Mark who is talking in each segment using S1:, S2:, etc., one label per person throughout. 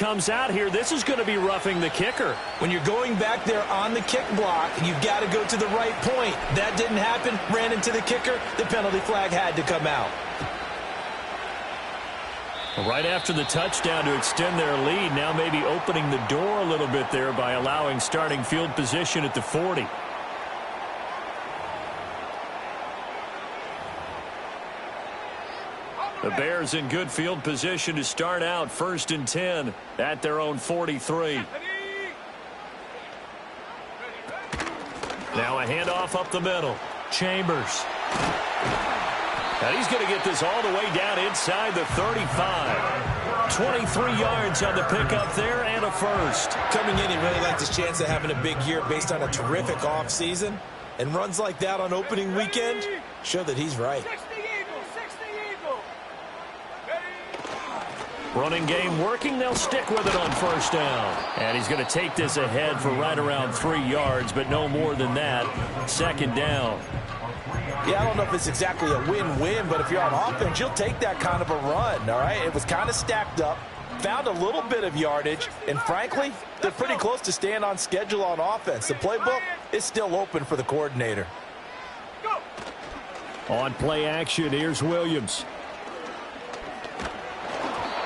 S1: comes out here, this is going to be roughing the kicker.
S2: When you're going back there on the kick block, you've got to go to the right point. That didn't happen. Ran into the kicker. The penalty flag had to come out.
S1: Right after the touchdown to extend their lead, now maybe opening the door a little bit there by allowing starting field position at the 40. The Bears in good field position to start out 1st and 10 at their own 43. Now a handoff up the middle. Chambers. And he's going to get this all the way down inside the 35. 23 yards on the pickup there and a first.
S2: Coming in, he really liked his chance of having a big year based on a terrific offseason. And runs like that on opening weekend show that he's right.
S1: Running game working. They'll stick with it on 1st down. And he's going to take this ahead for right around 3 yards, but no more than that. 2nd down.
S2: Yeah, I don't know if it's exactly a win-win, but if you're on offense, you'll take that kind of a run, all right? It was kind of stacked up, found a little bit of yardage, and frankly, they're pretty close to staying on schedule on offense. The playbook is still open for the coordinator.
S1: On play action, here's Williams.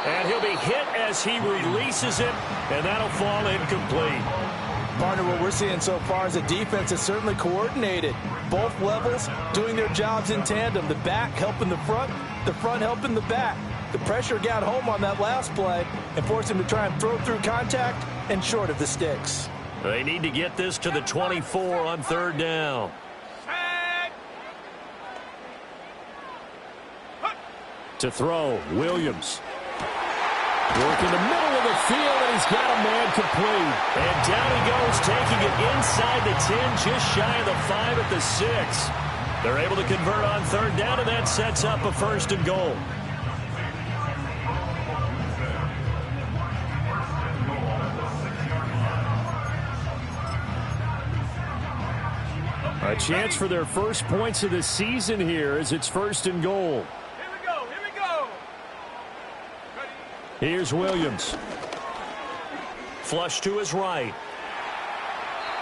S1: And he'll be hit as he releases it, and that'll fall incomplete.
S2: Partner, what we're seeing so far is a defense that's certainly coordinated. Both levels doing their jobs in tandem. The back helping the front helping the back. The pressure got home on that last play and forced him to try and throw through contact and short of the sticks.
S1: They need to get this to the 24 on 3rd down. To throw, Williams. Work in the middle of the field, and he's got a man complete. And down he goes, taking it inside the 10, just shy of the 5 at the 6. They're able to convert on 3rd down, and that sets up a 1st and goal. A chance for their first points of the season here as it's 1st and goal. Here's Williams. Flush to his right.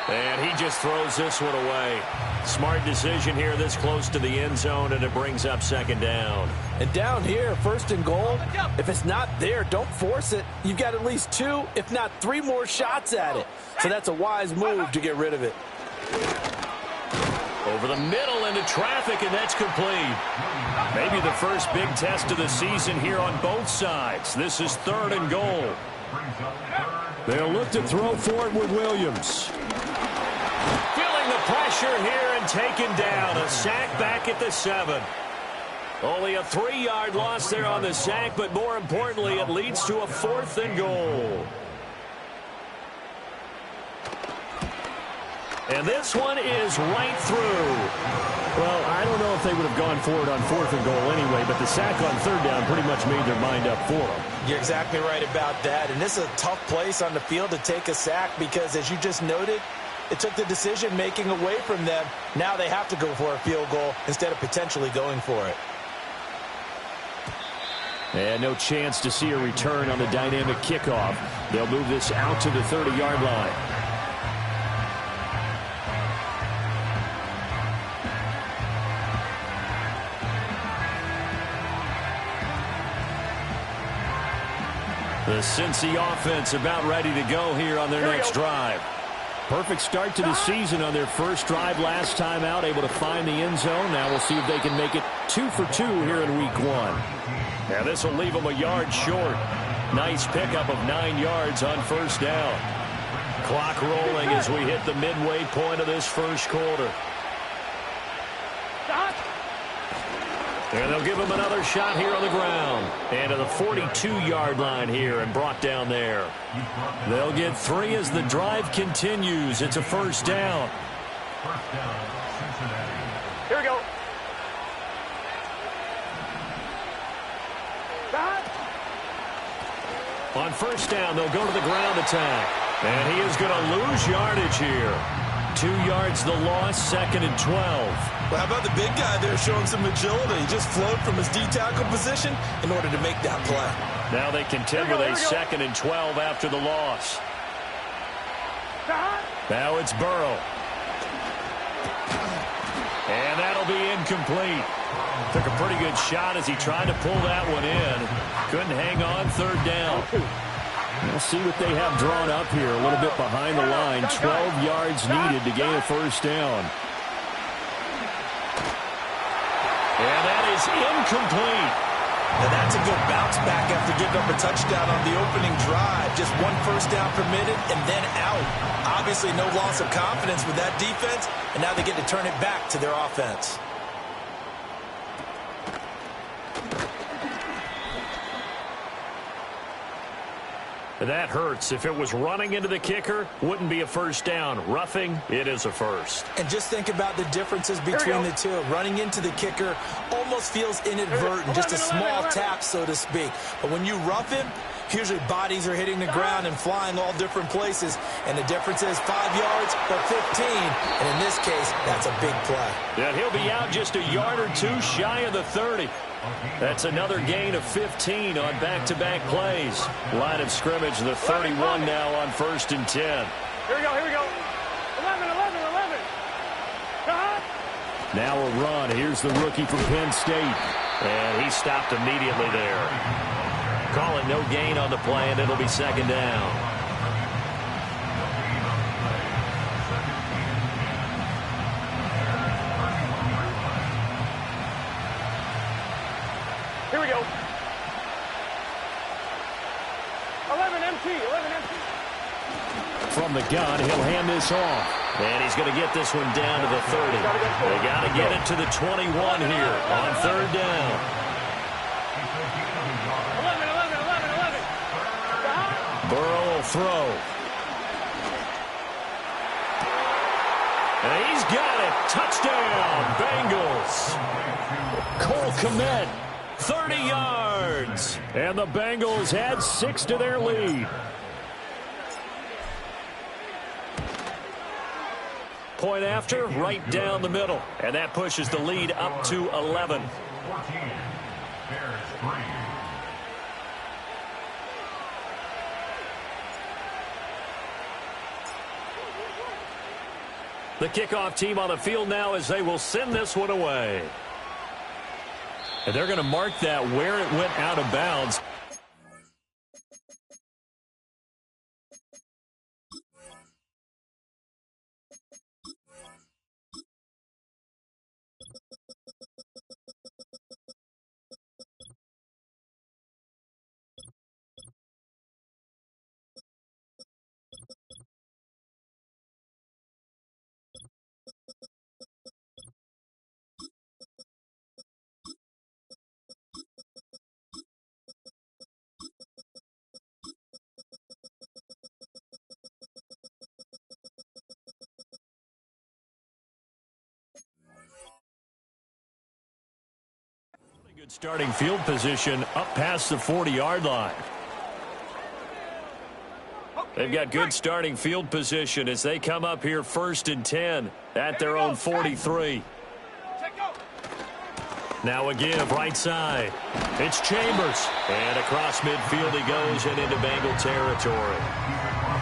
S1: And he just throws this one away. Smart decision here this close to the end zone, and it brings up 2nd down.
S2: And down here, 1st and goal, if it's not there, don't force it. You've got at least 2, if not 3 more shots at it. So that's a wise move to get rid of it.
S1: Over the middle into traffic, and that's complete. Maybe the first big test of the season here on both sides. This is 3rd and goal. They'll look to throw for it with Williams. Feeling the pressure here and taken down. A sack back at the 7. Only a 3-yard loss there on the sack, but more importantly, it leads to a 4th and goal. And this one is right through. Well, I don't know if they would have gone for it on 4th and goal anyway, but the sack on 3rd down pretty much made their mind up for them.
S2: You're exactly right about that. And this is a tough place on the field to take a sack because, as you just noted, it took the decision-making away from them. Now they have to go for a field goal instead of potentially going for it.
S1: And no chance to see a return on the dynamic kickoff. They'll move this out to the 30-yard line. The Cincy offense about ready to go here on their next drive. Perfect start to the season on their first drive last time out, able to find the end zone. Now we'll see if they can make it 2 for 2 here in week 1. Now this will leave them a yard short. Nice pickup of 9 yards on 1st down. Clock rolling as we hit the midway point of this first quarter. And they'll give him another shot here on the ground. And to the 42-yard line here and brought down there. They'll get 3 as the drive continues. It's a 1st down.
S3: Here we go.
S1: On 1st down, they'll go to the ground attack. And he is going to lose yardage here. 2 yards the loss, 2nd and 12.
S2: Well, how about the big guy there showing some agility? He just flowed from his D-tackle position in order to make that play.
S1: Now they contend with a 2nd and 12 after the loss. Now it's Burrow. And that'll be incomplete. Took a pretty good shot as he tried to pull that one in. Couldn't hang on 3rd down.
S3: We'll see what they have drawn up here. A little bit behind the line. 12 yards needed to gain a 1st down.
S1: And that is incomplete.
S2: Now that's a good bounce back after giving up a touchdown on the opening drive. Just 1 first down permitted and then out. Obviously no loss of confidence with that defense, and now they get to turn it back to their offense.
S1: That hurts. If it was running into the kicker, wouldn't be a 1st down. Roughing, it is a 1st.
S2: And just think about the differences between the two. Running into the kicker almost feels inadvertent, just a small tap, so to speak. But when you rough him, usually bodies are hitting the ground and flying all different places. And the difference is 5 yards or 15. And in this case, that's a big play.
S1: And he'll be out just a yard or 2 shy of the 30. That's another gain of 15 on back-to-back plays. Line of scrimmage, the 31 now on 1st and 10.
S4: Here we go, here we go. 11.
S3: Now a run. Here's the rookie from Penn State.
S1: And he stopped immediately there. Call it no gain on the play, and it'll be 2nd down.
S4: Here we go. 11 empty.
S3: From the gun, he'll hand this off.
S1: And he's going to get this one down to the 30. They got to get it to the 21 here on 3rd down.
S4: 11.
S1: Burrow will throw. And he's got it. Touchdown, Bengals. Cole Kmet, 30 yards. And the Bengals add 6 to their lead. Point after, right down the middle. And that pushes the lead up to 11. The kickoff team on the field now as they will send this one away. And they're going to mark that where it went out of bounds. Good starting field position up past the 40-yard line. They've got good starting field position as they come up here 1st and 10 at their own 43. Now a give right side. It's Chambers. And across midfield he goes and into Bengal territory.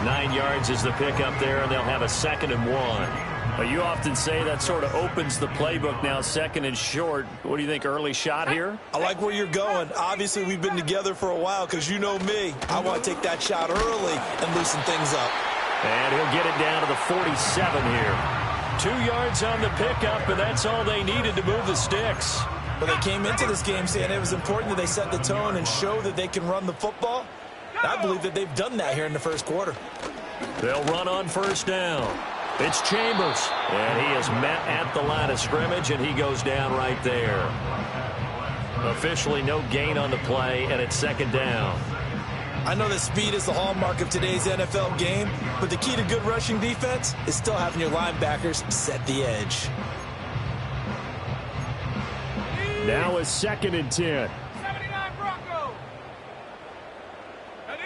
S1: 9 yards is the pickup there, and they'll have a 2nd and 1. Well, you often say that sort of opens the playbook now, 2nd and short. What do you think, early shot here?
S2: I like where you're going. Obviously, we've been together for a while because you know me. I want to take that shot early and loosen things up.
S1: And he'll get it down to the 47 here. 2 yards on the pickup, and that's all they needed to move the sticks.
S2: Well, they came into this game saying it was important that they set the tone and show that they can run the football. I believe that they've done that here in the first quarter.
S1: They'll run on 1st down. It's Chambers, and he is met at the line of scrimmage, and he goes down right there. Officially no gain on the play, and it's 2nd down.
S2: I know that speed is the hallmark of today's NFL game, but the key to good rushing defense is still having your linebackers set the edge.
S3: Now a 2nd and 10.
S4: 79 Broncos. Ready?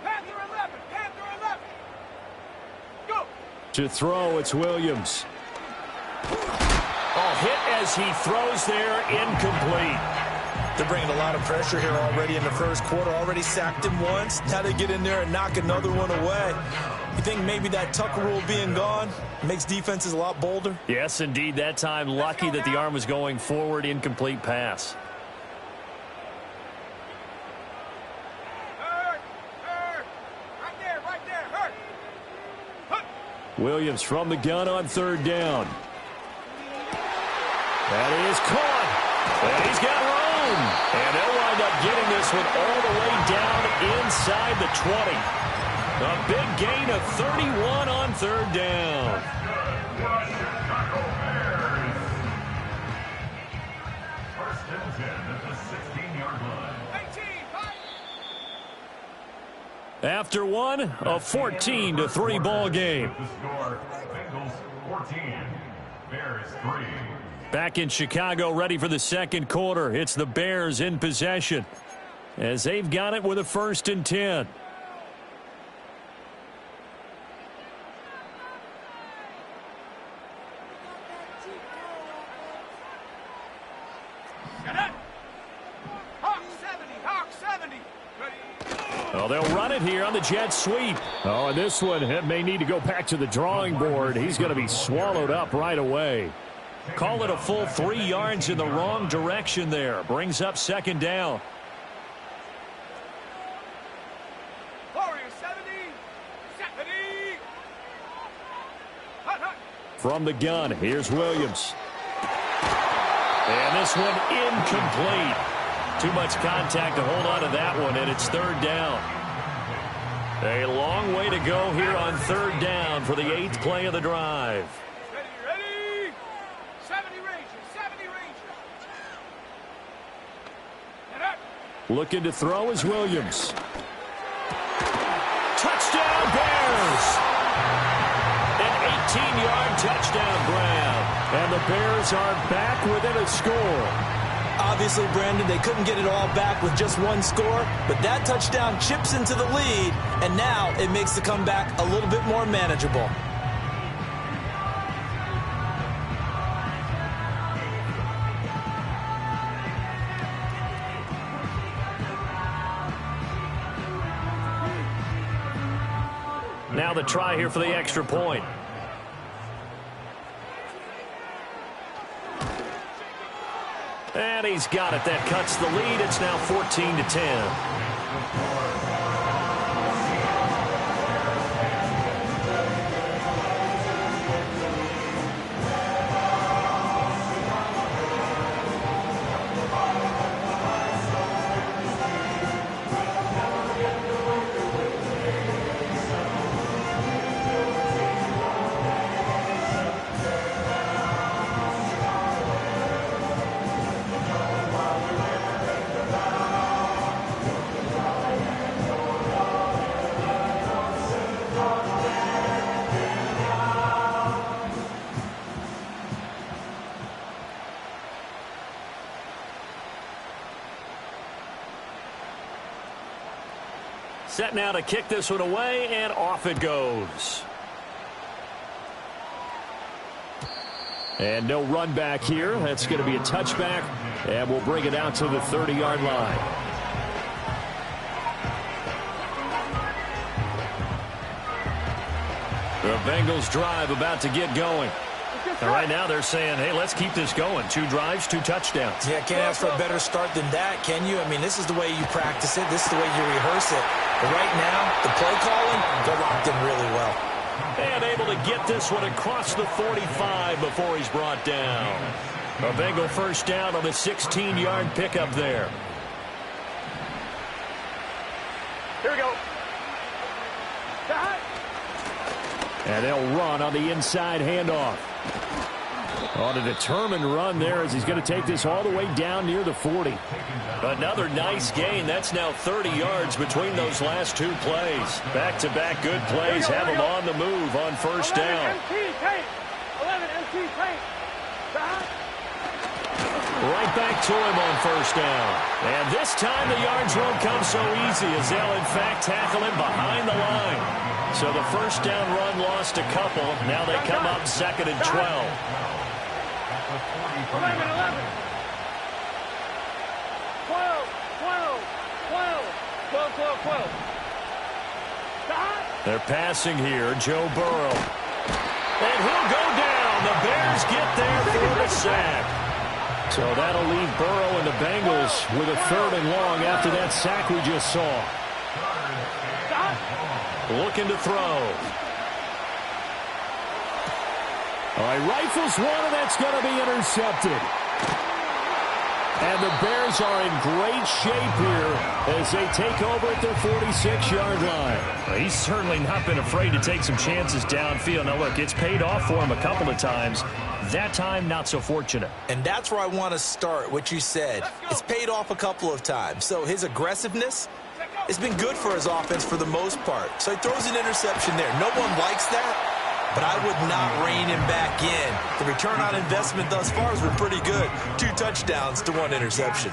S4: Panther 11. Go.
S3: To throw, it's Williams.
S1: Oh, hit as he throws there, incomplete.
S2: They're bringing a lot of pressure here already in the first quarter. Already sacked him once. Now they get in there and knock another one away. You think maybe that Tucker rule being gone makes defenses a lot bolder?
S1: Yes, indeed. That time, lucky that the arm was going forward. Incomplete pass.
S4: Right there, hurt.
S3: Williams from the gun on third down. That is caught.
S1: And he's got room. And they'll wind up getting this one all the way down inside the 20. A big gain of 31 on third down.
S5: First and 10 at the 16-yard line.
S1: After one, a 14-3 ball game.
S5: The score, Bengals 14, Bears 3.
S1: Back in Chicago, ready for the second quarter. It's the Bears in possession as they've got it with a 1st and 10. Oh, they'll run it here on the jet sweep.
S3: Oh, and this one may need to go back to the drawing board. He's going to be swallowed up right away.
S1: Call it a full 3 yards in the wrong direction there. Brings up 2nd down.
S3: From the gun, here's Williams.
S1: And this one incomplete. Too much contact to hold on to that one, and it's 3rd down. A long way to go here on 3rd down for the 8th play of the drive.
S4: Ready? 70 Rangers, 70 Rangers.
S3: Looking to throw is Williams.
S1: Touchdown, Bears! An 18-yard touchdown grab.
S3: And the Bears are back within a score.
S2: Obviously, Brandon, they couldn't get it all back with just one score, but that touchdown chips into the lead, and now it makes the comeback a little bit more manageable.
S1: Now the try here for the extra point. And he's got it. That cuts the lead. It's now 14-10. Set now to kick this one away, and off it goes.
S3: And no run back here. That's going to be a touchback, and we'll bring it out to the 30-yard line.
S1: The Bengals drive about to get going. And right now they're saying, hey, let's keep this going. 2 drives, 2 touchdowns.
S2: Yeah, can't ask for a better start than that, can you? I mean, this is the way you practice it. This is the way you rehearse it. But right now, the play calling, they're locked in really well.
S1: And able to get this one across the 45 before he's brought down. A Bengal first down on the 16-yard pickup there.
S4: Here we go.
S3: And they'll run on the inside handoff. On a determined run there as he's going to take this all the way down near the 40.
S1: Another nice gain. That's now 30 yards between those last 2 plays. Back-to-back good plays have him on the move on first down.
S4: 11 MT tank.
S1: Right back to him on first down. And this time the yards won't come so easy as they'll in fact tackle him behind the line. So the first down run lost a couple. Now they come up 2nd and 12.
S4: 11. 20. Ball 12.
S1: They're passing here. Joe Burrow. And he'll go down. The Bears get there for the sack. So that'll leave Burrow and the Bengals with a 3rd and long after that sack we just saw. Looking to throw. All right, rifles one, and that's going to be intercepted. And the Bears are in great shape here as they take over at their 46-yard line.
S3: Well, he's certainly not been afraid to take some chances downfield. Now, look, it's paid off for him a couple of times. That time, not so fortunate.
S2: And that's where I want to start, what you said. It's paid off a couple of times. So his aggressiveness has been good for his offense for the most part. So he throws an interception there. No one likes that. But I would not rein him back in. The return on investment thus far has been pretty good. 2 touchdowns to 1 interception.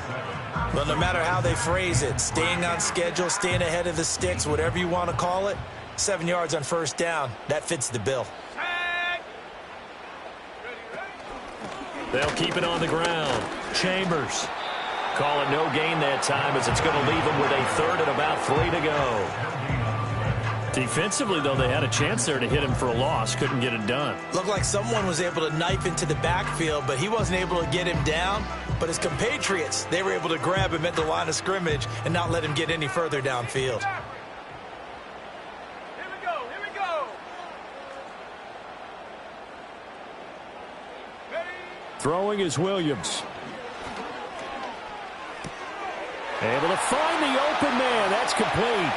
S2: Well, no matter how they phrase it, staying on schedule, staying ahead of the sticks, whatever you want to call it, 7 yards on 1st down, that fits the bill.
S1: They'll keep it on the ground. Chambers. Call it no gain that time as it's going to leave them with a 3rd and about 3 to go.
S3: Defensively, though, they had a chance there to hit him for a loss. Couldn't get it done.
S2: Looked like someone was able to knife into the backfield, but he wasn't able to get him down. But his compatriots, they were able to grab him at the line of scrimmage and not let him get any further downfield.
S4: Here we go. Here we go. Ready?
S3: Throwing is Williams. Able to find the open man. That's complete.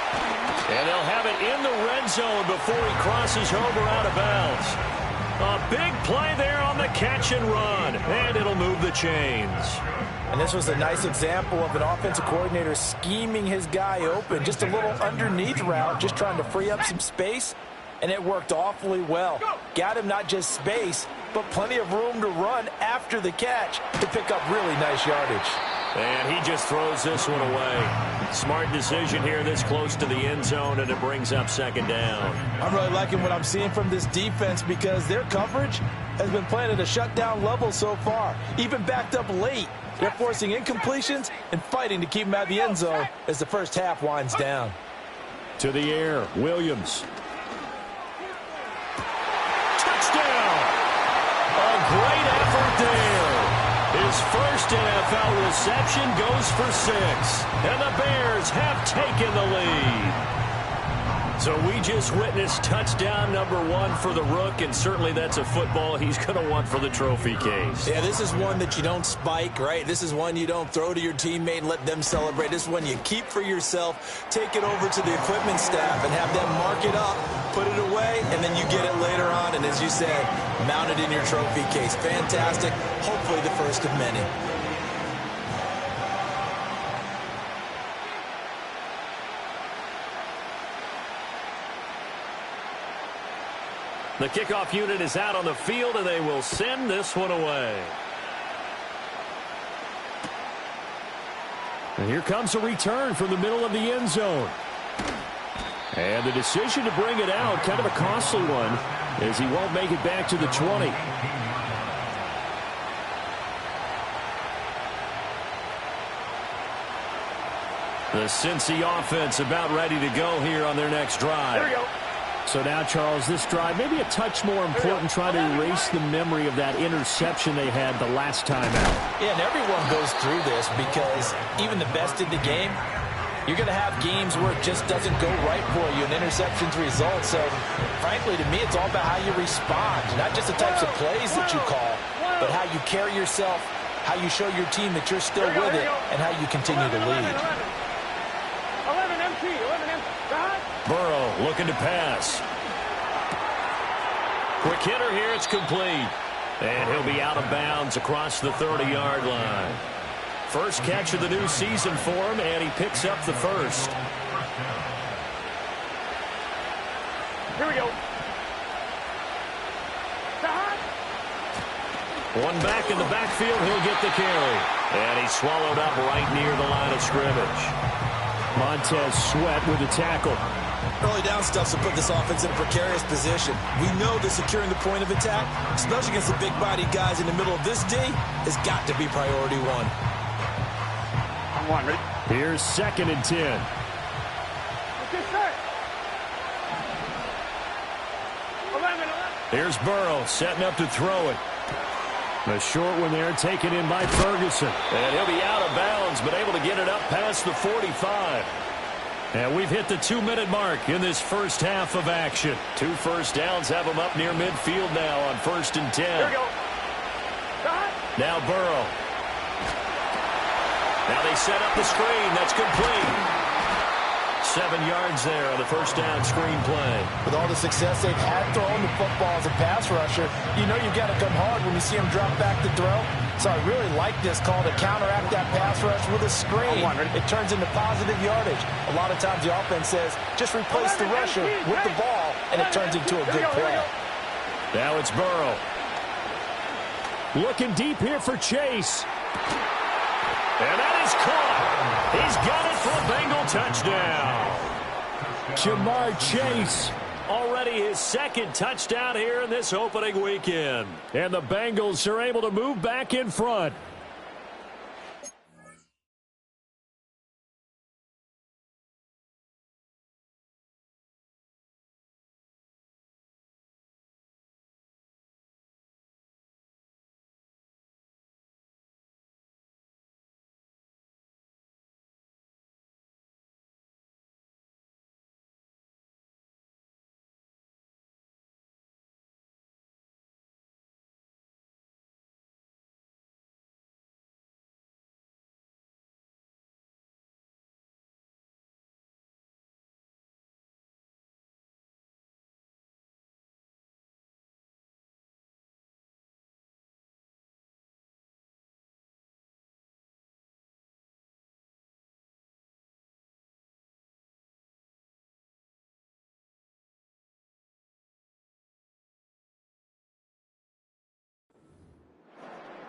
S1: And they'll have it in the red zone before he crosses over out of bounds. A big play there on the catch and run. And it'll move the chains.
S2: And this was a nice example of an offensive coordinator scheming his guy open. Just a little underneath route, just trying to free up some space. And it worked awfully well. Got him not just space, but plenty of room to run after the catch to pick up really nice yardage.
S1: And he just throws this one away. Smart decision here this close to the end zone, and it brings up 2nd down.
S2: I'm really liking what I'm seeing from this defense because their coverage has been playing at a shutdown level so far. Even backed up late, they're forcing incompletions and fighting to keep them out of the end zone as the first half winds down.
S3: To the air, Williams.
S1: Touchdown! A great effort there. His first NFL reception goes for 6. And the Bears have taken the lead. So we just witnessed touchdown number 1 for the Rook, and certainly that's a football he's going to want for the trophy case.
S2: Yeah, this is one that you don't spike, right? This is one you don't throw to your teammate and let them celebrate. This is one you keep for yourself, take it over to the equipment staff and have them mark it up, put it away, and then you get it later on. And as you said, mount it in your trophy case. Fantastic. Hopefully the first of many.
S1: The kickoff unit is out on the field, and they will send this one away.
S3: And here comes a return from the middle of the end zone. And the decision to bring it out, kind of a costly one, as he won't make it back to the 20.
S1: The Cincy offense about ready to go here on their next drive.
S4: Here we go.
S3: So now, Charles, this drive maybe a touch more important, trying to erase the memory of that interception they had the last time out.
S2: Yeah, and everyone goes through this because even the best in the game, you're going to have games where it just doesn't go right for you and interceptions result. So, frankly, to me, it's all about how you respond, not just the types of plays that you call, but how you carry yourself, how you show your team that you're still with it, and how you continue to lead.
S4: 11 empty. 11 empty.
S1: Burrow looking to pass. Quick hitter here, it's complete. And he'll be out of bounds across the 30-yard line. First catch of the new season for him, and he picks up the first.
S4: Here we go.
S1: One back in the backfield, he'll get the carry. And he's swallowed up right near the line of scrimmage.
S3: Montez Sweat with a tackle.
S2: Early down stuff to put this offense in a precarious position. We know that securing the point of attack, especially against the big-bodied guys in the middle of this D, has got to be priority 1.
S4: I'm one, ready?
S3: Here's 2nd and 10.
S1: Here's Burrow setting up to throw it.
S3: A short one there taken in by Ferguson.
S1: And he'll be out of bounds, but able to get it up past the 45. And we've hit the 2-minute mark in this first half of action. 2 first downs have them up near midfield now on 1st and 10.
S4: Here we go.
S1: Now Burrow. Now they set up the screen. That's complete. 7 yards there on the first down screen play.
S2: With all the success they've had throwing the football as a pass rusher, you know you've got to come hard when you see him drop back to throw. So I really like this call to counteract that pass rush with a screen. It turns into positive yardage. A lot of times the offense says, just replace the rusher with the ball, and it turns into a good play.
S1: Now it's Burrow.
S3: Looking deep here for Chase.
S1: And that is caught. He's got it for a Bengal touchdown.
S3: Jamar Chase.
S1: Already his 2nd touchdown here in this opening weekend.
S3: And the Bengals are able to move back in front.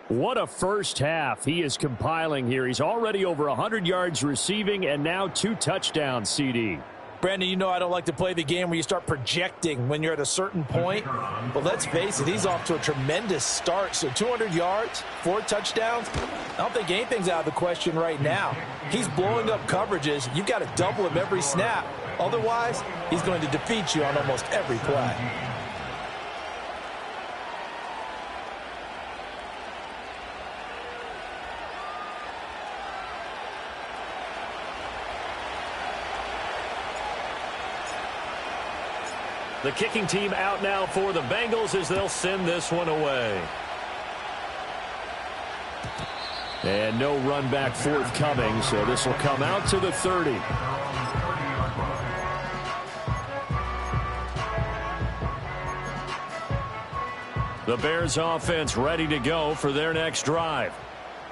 S3: What a first half he is compiling here. He's already over 100 yards receiving and now 2 touchdowns, CD.
S2: Brandon, you know I don't like to play the game where you start projecting when you're at a certain point. But let's face it, he's off to a tremendous start. So 200 yards, 4 touchdowns. I don't think anything's out of the question right now. He's blowing up coverages. You've got to double him every snap. Otherwise, he's going to defeat you on almost every play.
S1: The kicking team out now for the Bengals as they'll send this one away.
S3: And no run back forthcoming, so this will come out to the 30.
S1: The Bears offense ready to go for their next drive.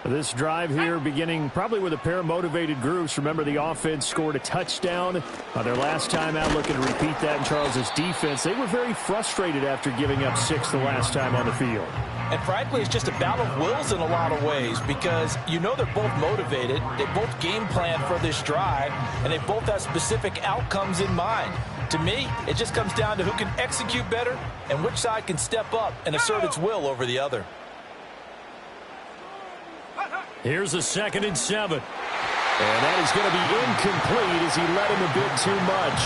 S3: This drive here beginning probably with a pair of motivated groups. Remember, the offense scored a touchdown their last time out, looking to repeat that in Charles's defense. They were very frustrated after giving up 6 the last time on the field.
S2: And frankly, it's just a battle of wills in a lot of ways because you know they're both motivated. They both game plan for this drive, and they both have specific outcomes in mind. To me, it just comes down to who can execute better and which side can step up and assert its will over the other.
S1: Here's a 2nd and 7.
S3: And that is going to be incomplete as he led him a bit too much.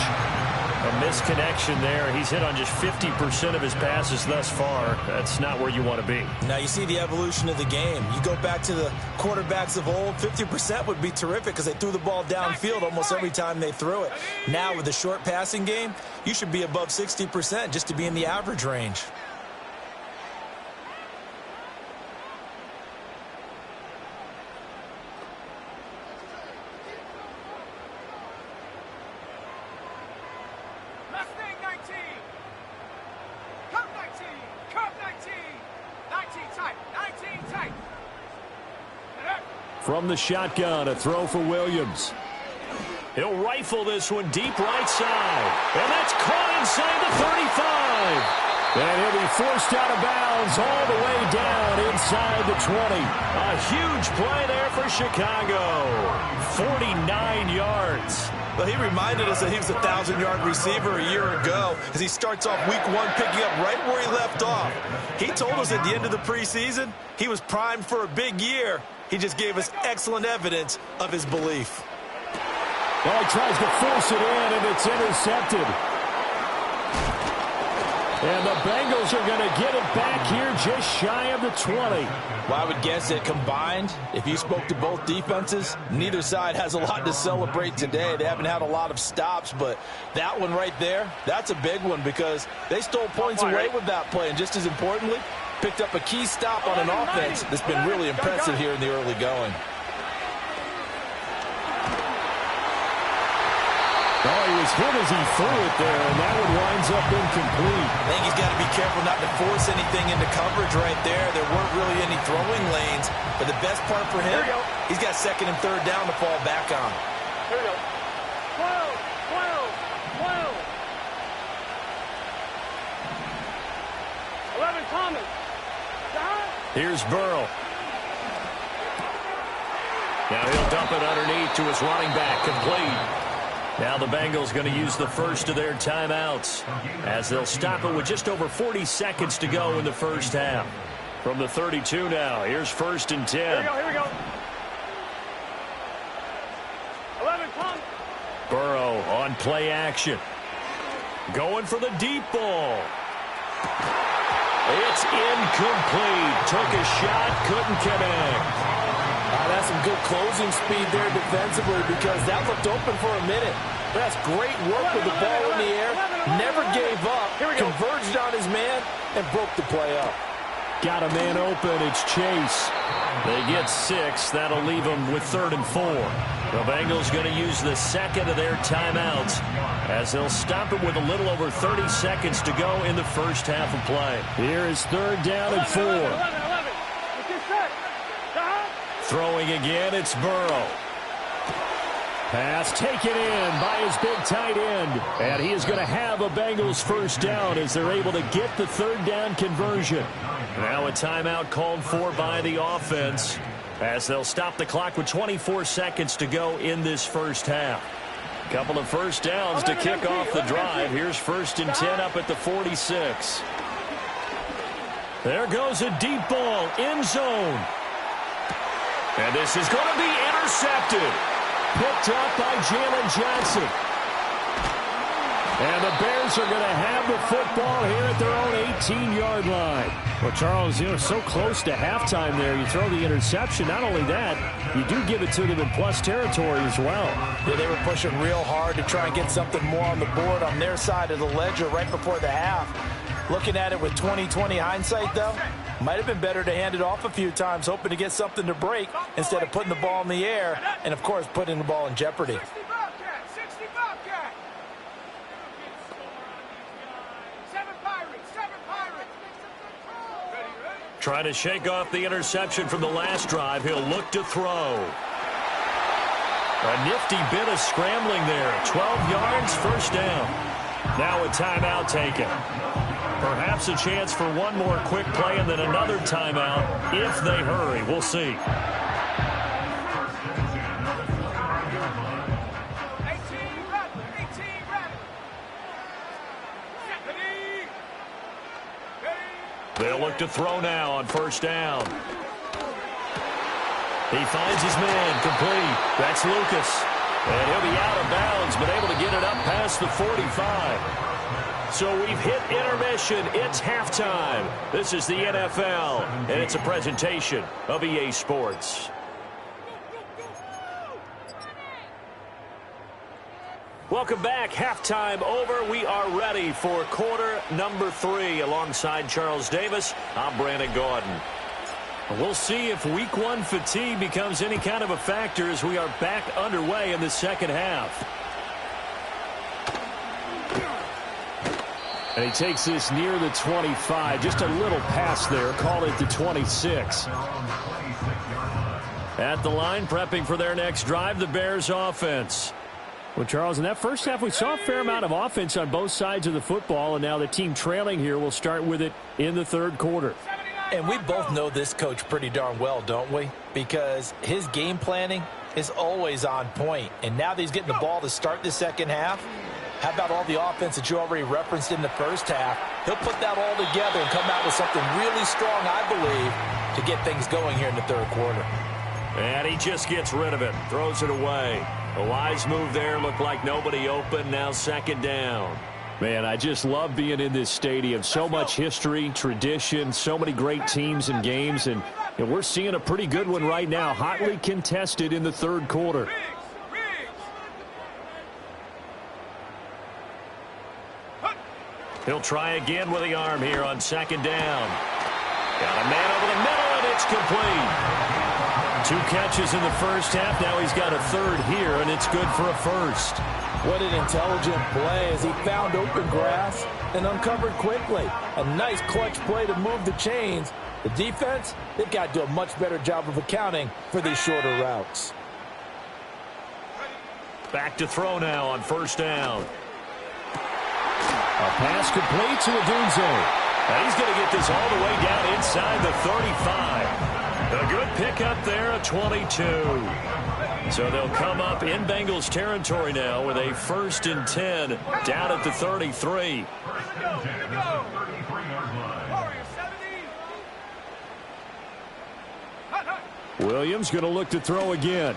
S1: A misconnection there. He's hit on just 50% of his passes thus far. That's not where you want to be.
S2: Now you see the evolution of the game. You go back to the quarterbacks of old, 50% would be terrific because they threw the ball downfield almost every time they threw it. Now with the short passing game, you should be above 60% just to be in the average range.
S3: From the shotgun, a throw for Williams.
S1: He'll rifle this one deep right side. And that's caught inside the 35.
S3: And he'll be forced out of bounds all the way down inside the 20.
S1: A huge play there for Chicago. 49 yards.
S2: Well, he reminded us that he was a 1,000-yard receiver a year ago as he starts off week 1 picking up right where he left off. He told us at the end of the preseason he was primed for a big year. He just gave us excellent evidence of his belief.
S3: Well, he tries to force it in, and it's intercepted. And the Bengals are going to get it back here just shy of the 20.
S2: Well, I would guess that combined, if you spoke to both defenses, neither side has a lot to celebrate today. They haven't had a lot of stops, but that one right there, that's a big one because they stole points away with that play. And just as importantly, picked up a key stop on an offense that's been really impressive here in the early going.
S3: Oh, he was hit as he threw it there, and that one winds up incomplete.
S2: I think he's got to be careful not to force anything into coverage right there. There weren't really any throwing lanes, but the best part for him, he's got second and third down to fall back on.
S4: Here we go. 12. 11 Thomas.
S1: Here's Burrow. Now he'll dump it underneath to his running back, complete. Now the Bengals going to use the first of their timeouts as they'll stop it with just over 40 seconds to go in the first half. From the 32 now, here's 1st and 10.
S4: Here we go. 11 Thomas.
S1: Burrow on play action. Going for the deep ball. It's incomplete. Took a shot, couldn't connect.
S2: That's some good closing speed there defensively because that looked open for a minute. That's great work with the ball in the air. Never gave up. Converged on his man and broke the play up.
S3: Got a man open. It's Chase.
S1: They get 6. That'll leave them with 3rd and 4. The Bengals going to use the second of their timeouts as they'll stop it with a little over 30 seconds to go in the first half of play.
S3: Here is 3rd down and 4.
S4: 11.
S1: Throwing again, it's Burrow.
S3: Pass taken in by his big tight end. And he is going to have a Bengals first down as they're able to get the 3rd down conversion.
S1: Now a timeout called for by the offense as they'll stop the clock with 24 seconds to go in this first half. Couple of first downs to kick off the drive. Here's 1st and 10 up at the 46. There goes a deep ball, end zone. And this is going to be intercepted. Picked up by Jalen Johnson. And the Bears are going to have the football here at their own 18-yard line.
S3: Well, Charles, so close to halftime there. You throw the interception. Not only that, you do give it to them in plus territory as well.
S2: Yeah, they were pushing real hard to try and get something more on the board on their side of the ledger right before the half. Looking at it with 20/20 hindsight, though, might have been better to hand it off a few times, hoping to get something to break instead of putting the ball in the air and, of course, putting the ball in jeopardy.
S4: 60 Bobcat. 7 Pirates.
S1: Trying to shake off the interception from the last drive. He'll look to throw. A nifty bit of scrambling there. 12 yards, first down. Now a timeout taken. Perhaps a chance for one more quick play and then another timeout if they hurry. We'll see. They'll look to throw now on first down. He finds his man, complete. That's Lucas. And he'll be out of bounds, but able to get it up past the 45. So we've hit intermission. It's halftime. This is the NFL, and it's a presentation of EA Sports. Welcome back. Halftime over. We are ready for quarter number 3. Alongside Charles Davis, I'm Brandon Gaudin. We'll see if week 1 fatigue becomes any kind of a factor as we are back underway in the second half.
S3: And he takes this near the 25. Just a little pass there. Call it the 26.
S1: At the line, prepping for their next drive, the Bears offense.
S3: Well, Charles, in that first half, we saw a fair amount of offense on both sides of the football, and now the team trailing here will start with it in the third quarter.
S2: And we both know this coach pretty darn well, don't we? Because his game planning is always on point. And now that he's getting the ball to start the second half, how about all the offense that you already referenced in the first half? He'll put that all together and come out with something really strong, I believe, to get things going here in the third quarter.
S1: And he just gets rid of it, throws it away. A wise move there, looked like nobody open, now second down. Man, I just love being in this stadium. So much history, tradition, so many great teams and games, and we're seeing a pretty good one right now, hotly contested in the third quarter. He'll try again with the arm here on second down. Got a man over the middle, and it's complete. 2 catches in the first half. Now he's got a third here, and it's good for a first.
S2: What an intelligent play as he found open grass and uncovered quickly. A nice clutch play to move the chains. The defense, they've got to do a much better job of accounting for these shorter routes.
S1: Back to throw now on first down. A pass complete to Odunze. He's going to get this all the way down inside the 35. A good pickup there, a 22. So they'll come up in Bengals territory now with a 1st and 10 down at the 33. Williams going to look to throw again.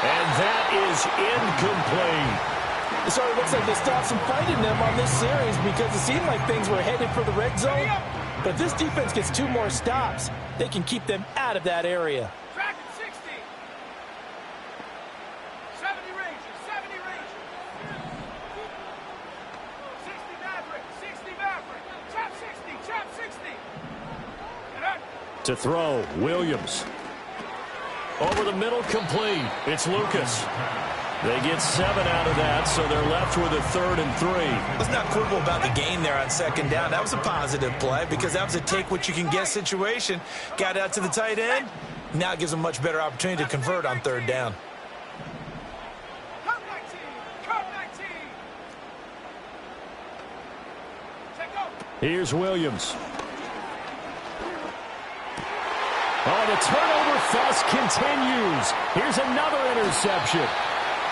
S1: And that is incomplete.
S2: So it looks like they stopped some fight in them on this series because it seemed like things were headed for the red zone. But if this defense gets 2 more stops, they can keep them out of that area.
S4: Track 60. 70 Rangers, 70 Rangers. 60 Maverick, 60 Maverick. Chop 60, chop 60.
S1: To throw, Williams. Over the middle, complete. It's Lucas. They get 7 out of that, so they're left with a 3rd and 3.
S2: Let's not quibble about the gain there on second down. That was a positive play because that was a take-what-you-can-get situation. Got out to the tight end. Now it gives them a much better opportunity to convert on 3rd down.
S4: Come 19, come 19. Check go.
S1: Here's Williams. Oh, the turnover fest continues. Here's another interception.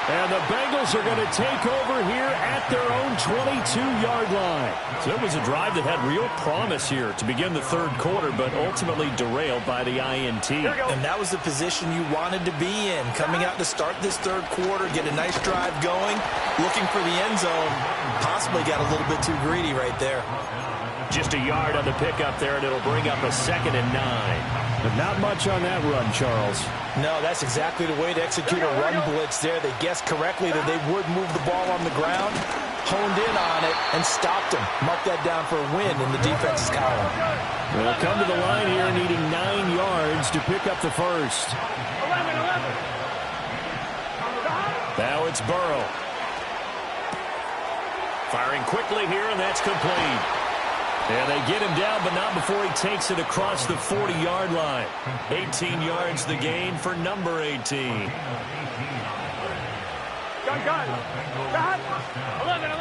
S1: And the Bengals are going to take over here at their own 22-yard line. So it was a drive that had real promise here to begin the third quarter, but ultimately derailed by the INT.
S2: And that was the position you wanted to be in. Coming out to start this third quarter, get a nice drive going, looking for the end zone. Possibly got a little bit too greedy right there.
S1: Just a yard on the pickup there, and it'll bring up a 2nd and 9. But not much on that run, Charles.
S2: No, that's exactly the way to execute a run blitz there. They guessed correctly that they would move the ball on the ground, honed in on it, and stopped them. Mark that down for a win in the defense's column.
S1: They'll come to the line here needing 9 yards to pick up the first.
S4: 11.
S1: Now it's Burrow. Firing quickly here, and that's complete. And they get him down, but not before he takes it across the 40-yard line. 18 yards the gain for number 18.
S4: Gun. 11.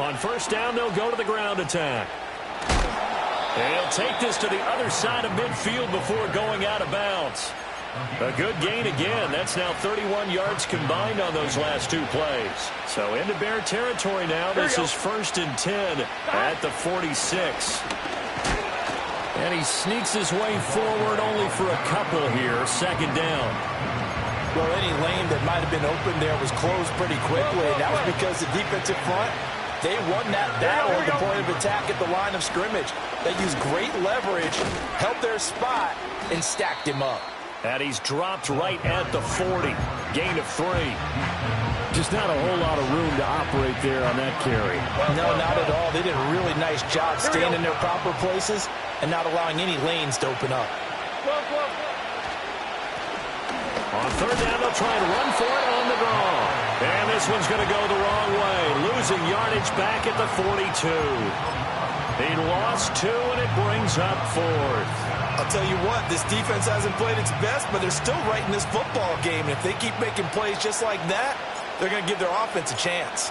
S1: On first down, they'll go to the ground attack. And he'll take this to the other side of midfield before going out of bounds. A good gain again. That's now 31 yards combined on those last 2 plays. So into Bear territory now. This is 1st and 10 at the 46. And he sneaks his way forward only for a couple here. 2nd down.
S2: Well, any lane that might have been open there was closed pretty quickly. And that was because the defensive front, they won that battle at the point of attack at the line of scrimmage. They used great leverage, helped their spot, and stacked him up.
S1: And he's dropped right at the 40. Gain of 3.
S3: Just not a whole lot of room to operate there on that carry.
S2: No, not at all. They did a really nice job staying in their proper places and not allowing any lanes to open up.
S1: On 3rd down, they'll try and run for it on the draw. And this one's going to go the wrong way. Losing yardage back at the 42. He lost 2, and it brings up 4th.
S2: I'll tell you what, this defense hasn't played its best, but they're still right in this football game. And if they keep making plays just like that, they're going to give their offense a chance.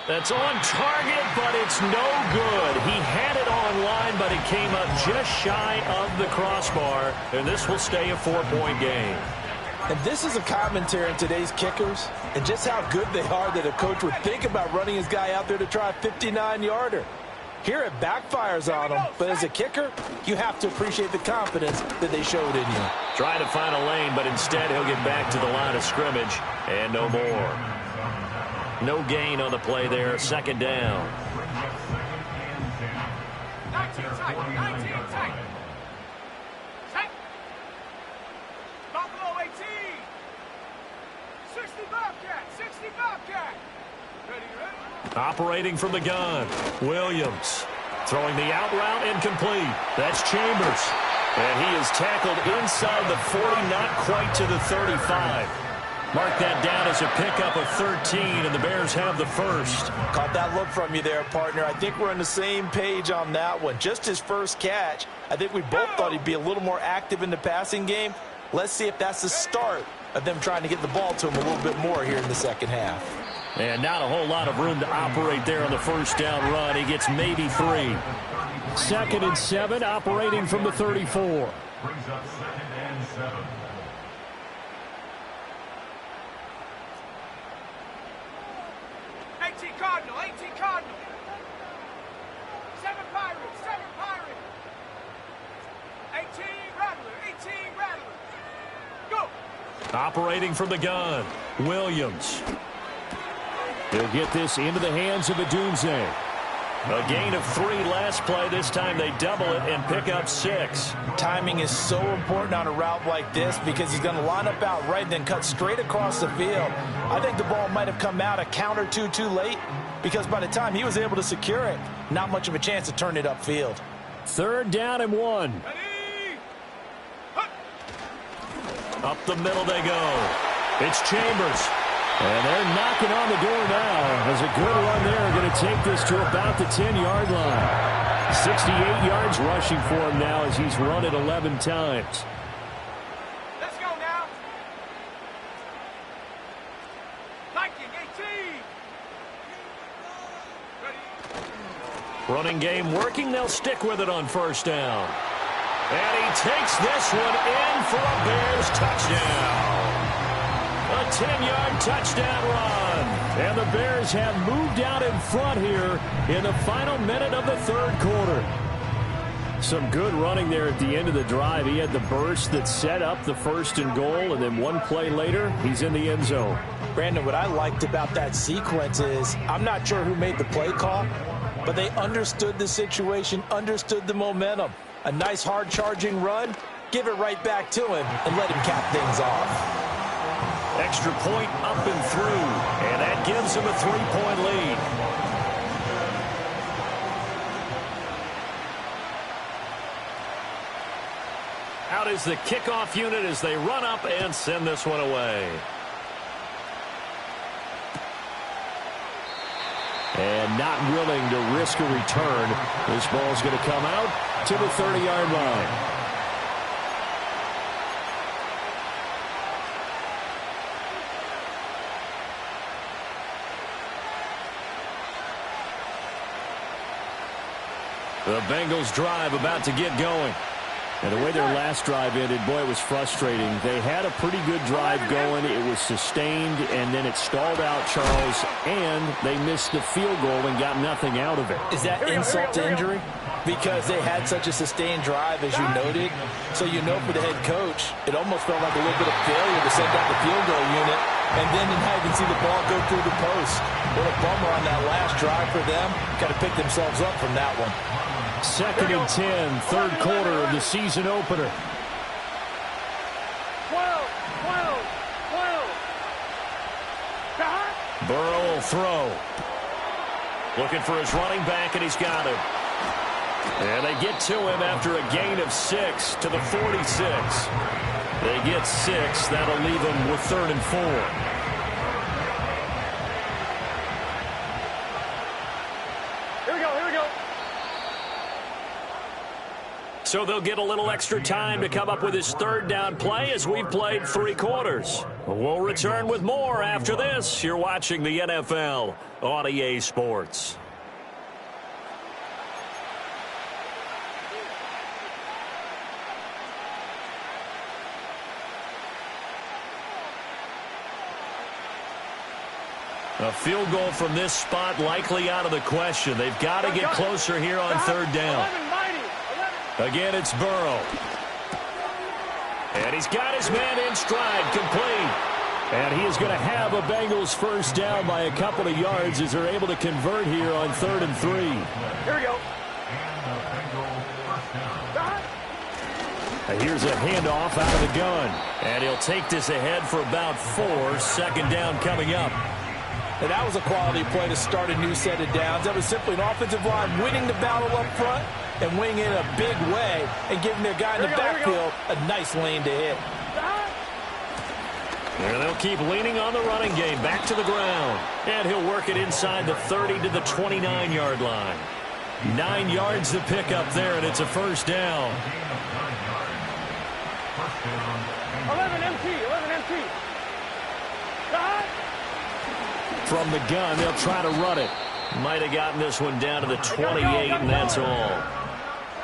S1: That's on target, but it's no good. He had it on line, but it came up just shy of the crossbar, and this will stay a 4-point game.
S2: And this is a commentary on today's kickers and just how good they are that a coach would think about running his guy out there to try a 59-yarder. Here it backfires on them, but as a kicker, you have to appreciate the confidence that they showed in you.
S1: Trying to find a lane, but instead he'll get back to the line of scrimmage, and no more. No gain on the play there, second down.
S4: 19 tight, 19 tight. Tight. Buffalo 18. 60 Bobcat, 60 Bobcat. Ready, ready?
S1: Operating from the gun, Williams. Throwing the out route incomplete. That's Chambers. And he is tackled inside the 40, not quite to the 35. Mark that down as a pickup of 13, and the Bears have the first.
S2: Caught that look from you there, partner. I think we're on the same page on that one. Just his first catch. I think we both thought he'd be a little more active in the passing game. Let's see if that's the start of them trying to get the ball to him a little bit more here in the second half.
S1: And not a whole lot of room to operate there on the first down run. He gets maybe 3.
S3: 2nd and 7, operating from the 34.
S5: Brings up 2nd and 7.
S4: Cardinal, 18 Cardinal. 7 Pirates, 7 Pirates. 18 Rattler, 18 Rattler. Go.
S1: Operating from the gun, Williams. He'll get this into the hands of Adunze. A gain of 3 last play. This time they double it and pick up 6.
S2: Timing is so important on a route like this because he's going to line up out right and then cut straight across the field. I think the ball might have come out a count or two too late because by the time he was able to secure it, not much of a chance to turn it upfield.
S3: 3rd down and 1.
S4: Ready.
S1: Up the middle they go. It's Chambers.
S3: And they're knocking on the door now. There's a good run there. Going to take this to about the 10-yard line. 68 yards rushing for him now as he's run it 11 times.
S4: Let's go now. Viking 18. Ready.
S1: Running game working. They'll stick with it on first down. And he takes this one in for a Bears touchdown. A 10-yard touchdown run. And the Bears have moved out in front here in the final minute of the 3rd quarter. Some good running there at the end of the drive. He had the burst that set up the 1st and goal, and then one play later, he's in the end zone.
S2: Brandon, what I liked about that sequence is I'm not sure who made the play call, but they understood the situation, understood the momentum. A nice hard-charging run, give it right back to him, and let him cap things off.
S1: Extra point up and through, and that gives him a 3-point lead. Out is the kickoff unit as they run up and send this one away.
S3: And not willing to risk a return. This ball's going to come out to the 30-yard line.
S1: The Bengals drive about to get going.
S3: And the way their last drive ended, boy, it was frustrating. They had a pretty good drive going. It was sustained, and then it stalled out, Charles, and they missed the field goal and got nothing out of it.
S2: Is that insult to injury? Because they had such a sustained drive, as you noted. So you know for the head coach, it almost felt like a little bit of failure to send out the field goal unit, and then to not even see the ball go through the post. What a bummer on that last drive for them. Got to pick themselves up from that one.
S3: 2nd and 10, 3rd quarter of the season opener.
S4: 12, 12, 12.
S1: Burrow will throw. Looking for his running back, and he's got him. And they get to him after a gain of 6 to the 46. They get 6. That'll leave them with 3rd and 4. So they'll get a little extra time to come up with his 3rd down play as we've played 3 quarters. We'll return with more after this. You're watching the NFL on EA Sports. A field goal from this spot likely out of the question. They've got to get closer here on third down. Again, it's Burrow. And he's got his man in stride, complete. And he is going to have a Bengals first down by a couple of yards as they're able to convert here on 3rd and 3.
S4: Here we go.
S1: Here's a handoff out of the gun. And he'll take this ahead for about 4. 2nd down coming up.
S2: And that was a quality play to start a new set of downs. That was simply an offensive line winning the battle up front and winning in a big way and giving their guy in the backfield a nice lane to hit.
S1: And they'll keep leaning on the running game. Back to the ground. And he'll work it inside the 30 to the 29-yard line. 9 yards to pick up there, and it's a first down.
S4: 11 MT.
S1: From the gun, they'll try to run it. Might have gotten this one down to the 28, and that's all.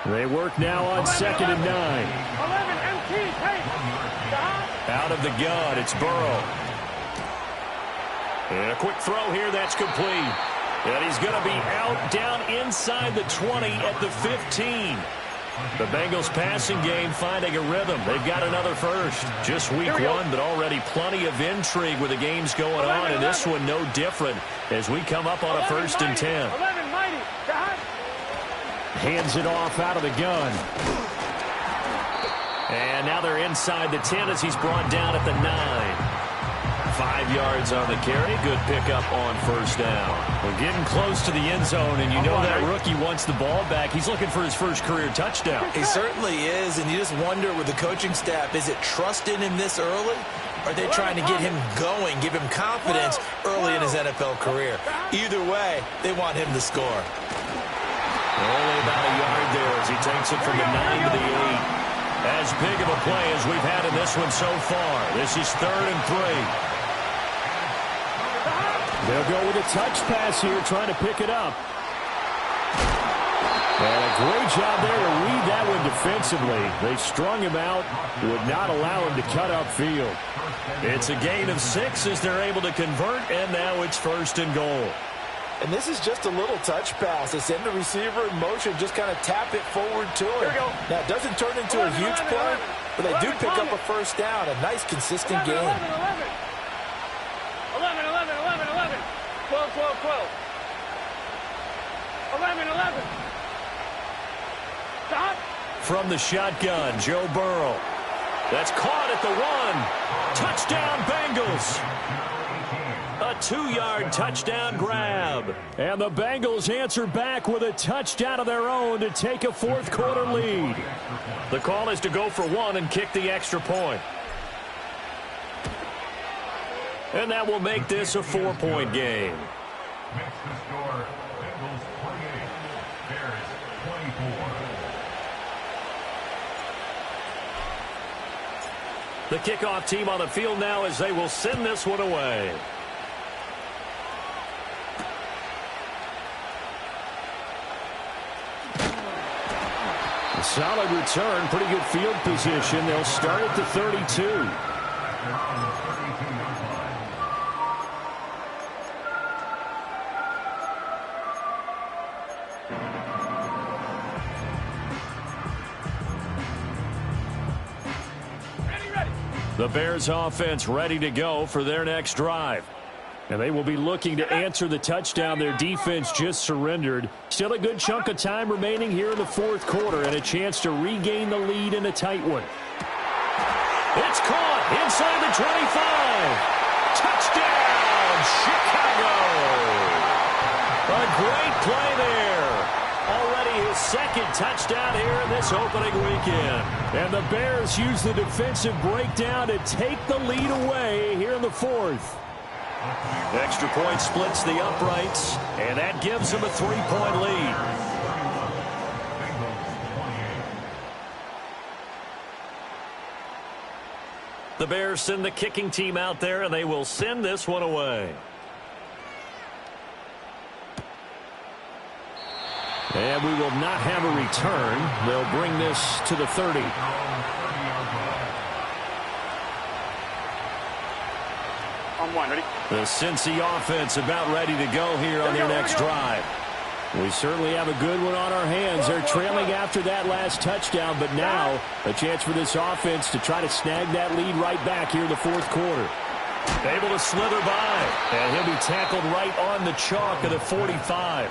S1: They work now on 2nd and 9.
S4: 11 MT.
S1: Out of the gun, it's Burrow. And a quick throw here, that's complete. And he's going to be out down inside the 20 at the 15. The Bengals passing game finding a rhythm. They've got another first. Just week 1, but already plenty of intrigue with the games going on, and this one no different as we come up on a 1st and 10.
S4: 11 mighty.
S1: Hands it off out of the gun. And now they're inside the 10 as he's brought down at the 9. 5 yards on the carry. Good pickup on first down. We're getting close to the end zone, and you know that rookie wants the ball back. He's looking for his first career touchdown.
S2: He certainly is, and you just wonder with the coaching staff, is it trust in him this early? Or are they trying to get him going, give him confidence early in his NFL career? Either way, they want him to score.
S1: Only about a yard there as he takes it from the 9 to the 8. As big of a play as we've had in this one so far. This is 3rd and 3.
S3: They'll go with a touch pass here, trying to pick it up. And a great job there to read that one defensively. They strung him out, would not allow him to cut upfield.
S1: It's a gain of 6 as they're able to convert, and now it's 1st and goal.
S2: And this is just a little touch pass. They send the receiver in motion, just kind of tap it forward to him. Now, it doesn't turn into a huge play, but they do pick up a first down. A nice, consistent game.
S4: 11. 12. 11. Stop.
S1: From the shotgun, Joe Burrow. That's caught at the 1. Touchdown, Bengals. A 2-yard touchdown grab.
S3: And the Bengals answer back with a touchdown of their own to take a 4th quarter lead.
S1: The call is to go for 1 and kick the extra point. And that will make this a 4-point game.
S5: Next to score, Bengals 28, Bears 24.
S1: The kickoff team on the field now as they will send this one away.
S3: A solid return, pretty good field position. They'll start at the 32.
S1: The Bears offense ready to go for their next drive.
S3: And they will be looking to answer the touchdown their defense just surrendered. Still a good chunk of time remaining here in the 4th quarter and a chance to regain the lead in a tight one.
S1: It's caught inside the 25. Touchdown, Chicago. A great play there. Already his 2nd touchdown here in this opening weekend.
S3: And the Bears use the defensive breakdown to take the lead away here in the 4th.
S1: Extra point splits the uprights, and that gives them a 3-point lead. The Bears send the kicking team out there, and they will send this one away.
S3: And we will not have a return. They'll bring this to the 30.
S4: On one, ready?
S1: The Cincy offense about ready to go here on their next drive.
S3: We certainly have a good one on our hands. They're trailing after that last touchdown, but now a chance for this offense to try to snag that lead right back here in the fourth quarter.
S1: Able to slither by, and he'll be tackled right on the chalk of the 45.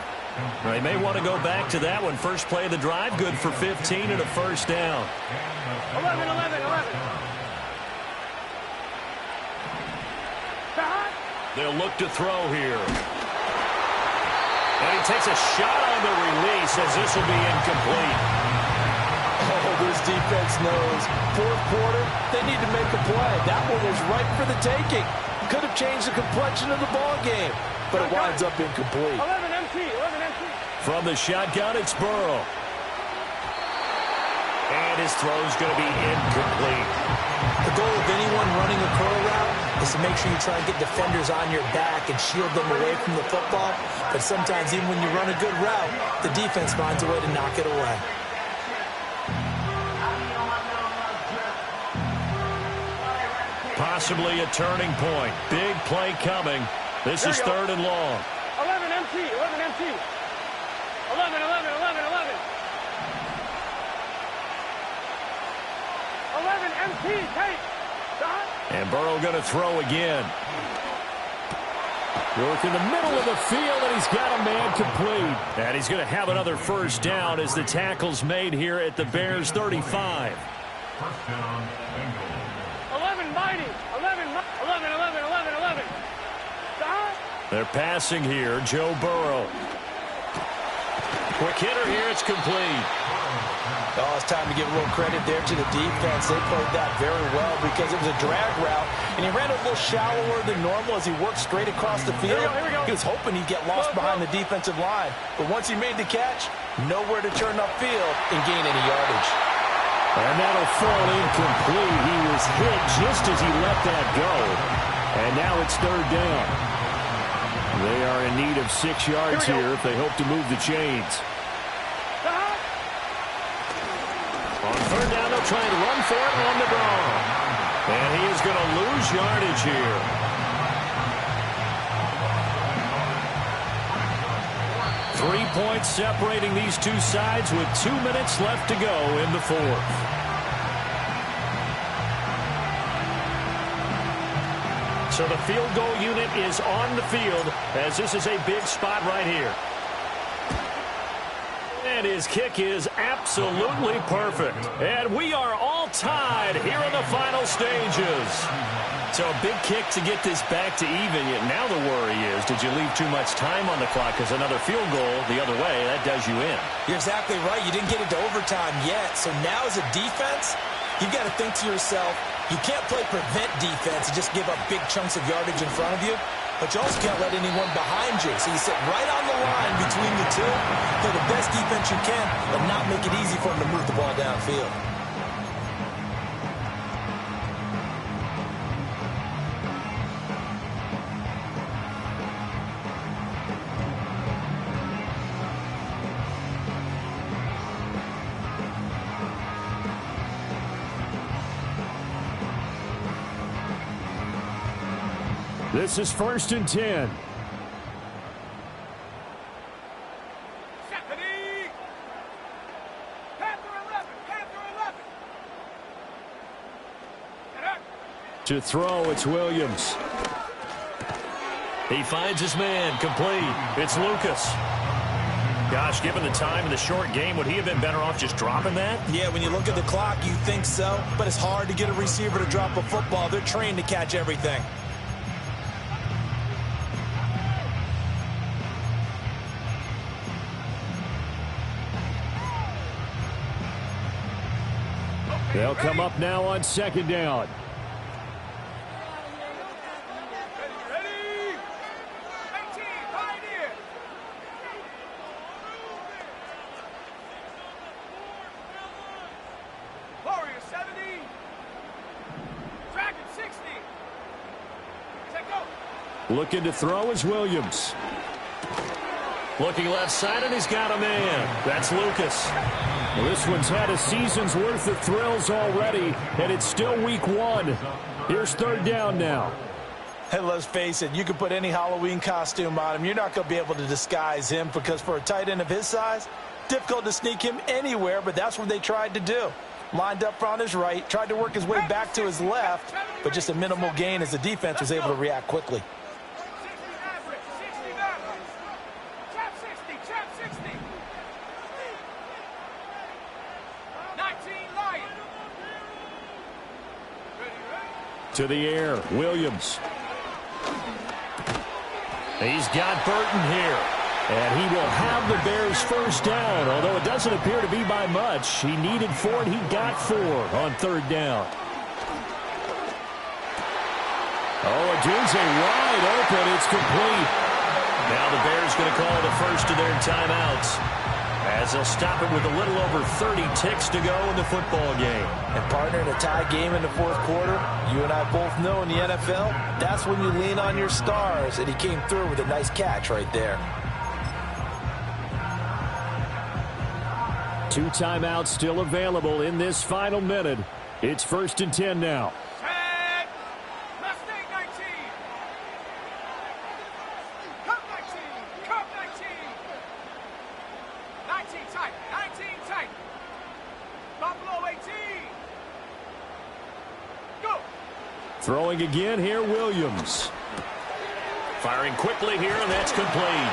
S1: They may want to go back to that one. First play of the drive, good for 15 and a first down.
S4: 11.
S1: They'll look to throw here. And he takes a shot on the release as this will be incomplete.
S2: Oh, this defense knows. Fourth quarter, they need to make a play. That one was ripe for the taking. Could have changed the complexion of the ball game, but it winds up incomplete.
S4: 11 MT.
S1: From the shotgun, it's Burrow. And his throw's going to be incomplete.
S6: The goal of anyone running a curl route is to make sure you try and get defenders on your back and shield them away from the football. But sometimes even when you run a good route, the defense finds a way to knock it away.
S1: Possibly a turning point. Big play coming. This is third and long.
S4: 11 MT. 11 MT. Take.
S1: And Burrow going to throw again.
S3: Work in the middle of the field, and he's got a man complete.
S1: And he's going to have another first down as the tackle's made here at the Bears' 35.
S4: 11 mighty. 11.
S1: They're passing here. Joe Burrow. Quick hitter here. It's complete.
S2: Oh, it's time to give a little credit there to the defense. They played that very well because it was a drag route, and he ran a little shallower than normal as he worked straight across the field.
S4: Here we go.
S2: He was hoping he'd get lost behind the defensive line, but once he made the catch, nowhere to turn upfield and gain any yardage.
S3: And that'll fall incomplete. He was hit just as he let that go. And now it's third down. They are in need of 6 yards here if they hope to move the chains.
S1: On third down, they'll try and run for it on the draw. And he is going to lose yardage here. Three points separating these two sides with 2 minutes left to go in the fourth. So the field goal unit is on the field as this is a big spot right here. And his kick is absolutely perfect. And we are all tied here in the final stages. So a big kick to get this back to even. Yet now the worry is, did you leave too much time on the clock? Because another field goal the other way, that does you in.
S6: You're exactly right. You didn't get into overtime yet. So now as a defense, you've got to think to yourself, you can't play prevent defense and just give up big chunks of yardage in front of you. But you also can't let anyone behind you. So you sit right on the line between the two, play the best defense you can, and not make it easy for them to move the ball downfield.
S3: This is 1st and 10.
S4: Stephanie! Panther 11.
S3: To throw, it's Williams.
S1: He finds his man, complete. It's Lucas. Gosh, given the time in the short game, would he have been better off just dropping that?
S6: Yeah, when you look at the clock, you think so. But it's hard to get a receiver to drop a football. They're trained to catch everything.
S3: They'll come up now on 2nd down.
S4: Ready? 18, pioneer. Warrior 70. Dragon 60. Set go.
S3: Looking to throw is Williams.
S1: Looking left side, and he's got a man. That's Lucas.
S3: Well, this one's had a season's worth of thrills already, and it's still week 1. Here's 3rd down now.
S2: And let's face it, you can put any Halloween costume on him. You're not going to be able to disguise him because for a tight end of his size, difficult to sneak him anywhere, but that's what they tried to do. Lined up on his right, tried to work his way back to his left, but just a minimal gain as the defense was able to react quickly.
S4: 60 average, 60 average. Trap 60, trap 60. 19 Lion.
S3: To the air, Williams. He's got Burton here. And he will have the Bears first down, although it doesn't appear to be by much. He needed 4, and he got 4 on third down. Oh, Adunze wide open. It's complete.
S1: Now the Bears going to call the first of their timeouts, as they'll stop it with a little over 30 ticks to go in the football game.
S2: And partner, in a tie game in the fourth quarter, you and I both know in the NFL, that's when you lean on your stars, and he came through with a nice catch right there.
S3: 2 timeouts still available in this final minute. It's 1st and 10 now.
S4: Set. Mustang 19. Cup 19. Cup 19. 19 tight. 19 tight. Buffalo 18. Go.
S3: Throwing again here, Williams.
S1: Firing quickly here, and that's complete.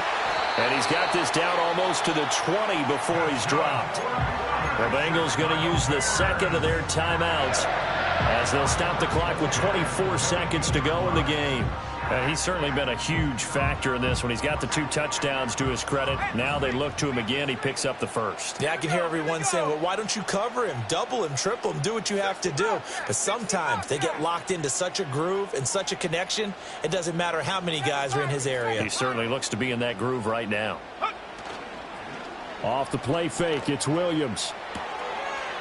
S1: And he's got this down almost to the 20 before he's dropped. The Bengals going to use the second of their timeouts as they'll stop the clock with 24 seconds to go in the game. And he's certainly been a huge factor in this when he's got the 2 touchdowns to his credit. Now they look to him again. He picks up the first.
S6: Yeah, I can hear everyone saying, well, why don't you cover him, double him, triple him, do what you have to do. But sometimes they get locked into such a groove and such a connection, it doesn't matter how many guys are in his area.
S1: He certainly looks to be in that groove right now.
S3: Off the play fake, it's Williams.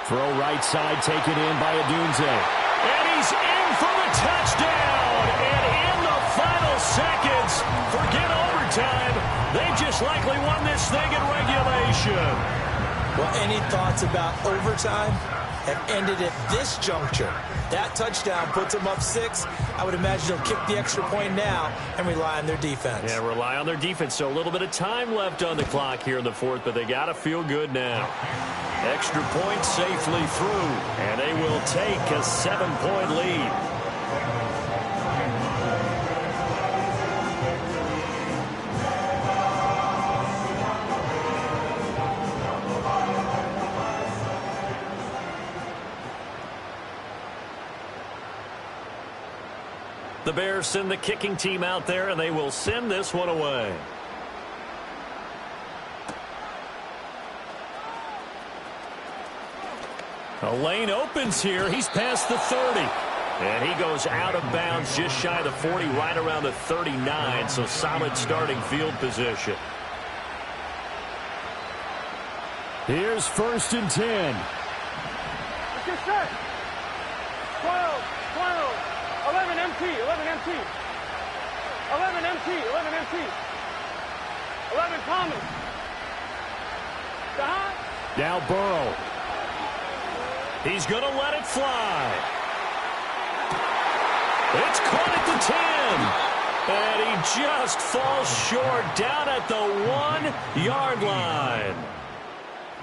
S3: Throw right side, taken in by Adunze.
S1: And he's in for the touchdown. And in the final seconds, forget overtime. They just likely won this thing in regulation.
S6: Well, any thoughts about overtime have ended at this juncture? That touchdown puts them up 6. I would imagine they'll kick the extra point now and rely on their defense.
S1: Yeah, rely on their defense. So a little bit of time left on the clock here in the fourth, but they got to feel good now. Extra point safely through, and they will take a 7-point lead. The Bears send the kicking team out there, and they will send this one away. A lane opens here. He's past the 30. And he goes out of bounds just shy of the 40, right around the 39. So solid starting field position.
S3: Here's 1st and 10.
S4: Get set. 12, 12. 11 MT, 11 MT. 11 MT, 11 MT. 11 Thomas.
S3: Now Burrow.
S1: He's going to let it fly. It's caught at the 10. And he just falls short down at the 1-yard line.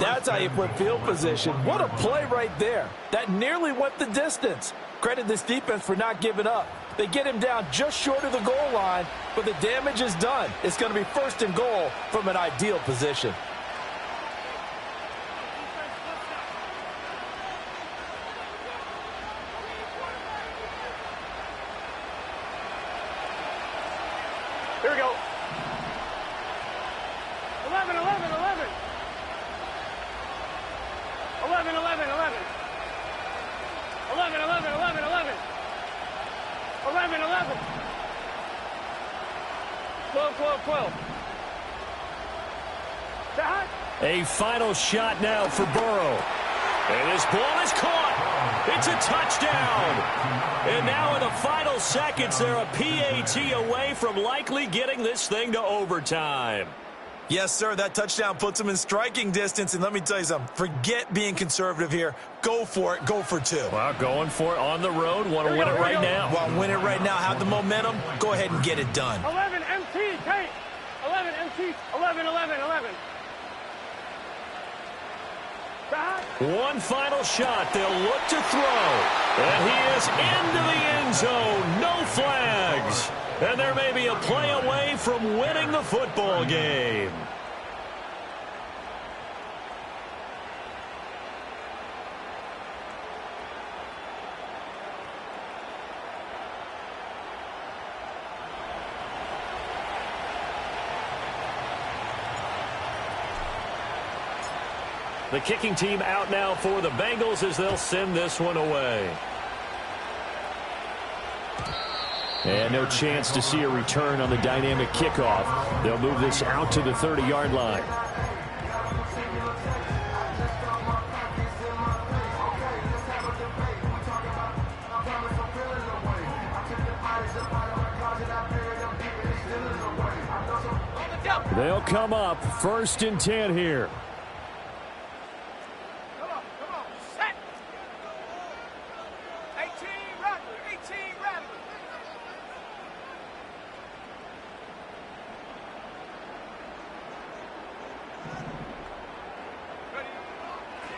S2: That's how you put field position. What a play right there. That nearly went the distance. Credit this defense for not giving up. They get him down just short of the goal line, but the damage is done. It's going to be 1st and goal from an ideal position.
S4: Here we go. 11, 11, 11. 11, 11, 11. 11, 11, 11, 11. 11, 11. 12, 12, 12. That?
S1: A final shot now for Burrow. And his ball is caught. It's a touchdown. And now in the final seconds, they're a PAT away from likely getting this thing to overtime.
S6: Yes, sir. That touchdown puts them in striking distance. And let me tell you something. Forget being conservative here. Go for it. Go for 2.
S1: Well, going for it on the road. Want to win it right now.
S6: Want to win it right now. Have the momentum. Go ahead and get it done.
S4: 11 MT, Tate. 11 MT, 11, 11, 11.
S1: One final shot. They'll look to throw. And he is into the end zone. No flags. And there may be a play away from winning the football game. The kicking team out now for the Bengals as they'll send this one away. And no chance to see a return on the dynamic kickoff. They'll move this out to the 30-yard line. They'll come up 1st and 10 here.
S4: Come on, set. 18, Rattler, 18, Rattler.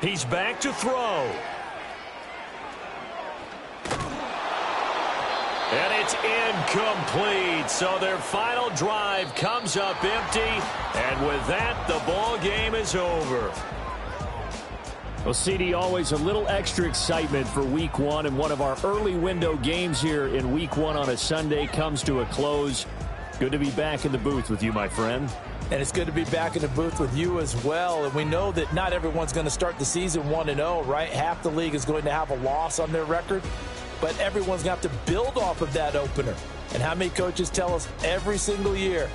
S1: He's back to throw. And it's incomplete. So their final drive comes up empty. And with that, the ball game is over.
S3: Well, CD, always a little extra excitement for Week 1, and one of our early window games here in Week 1 on a Sunday comes to a close. Good to be back in the booth with you, my friend.
S2: And it's good to be back in the booth with you as well. And we know that not everyone's going to start the season 1-0, right? Half the league is going to have a loss on their record, but everyone's going to have to build off of that opener. And how many coaches tell us every single year,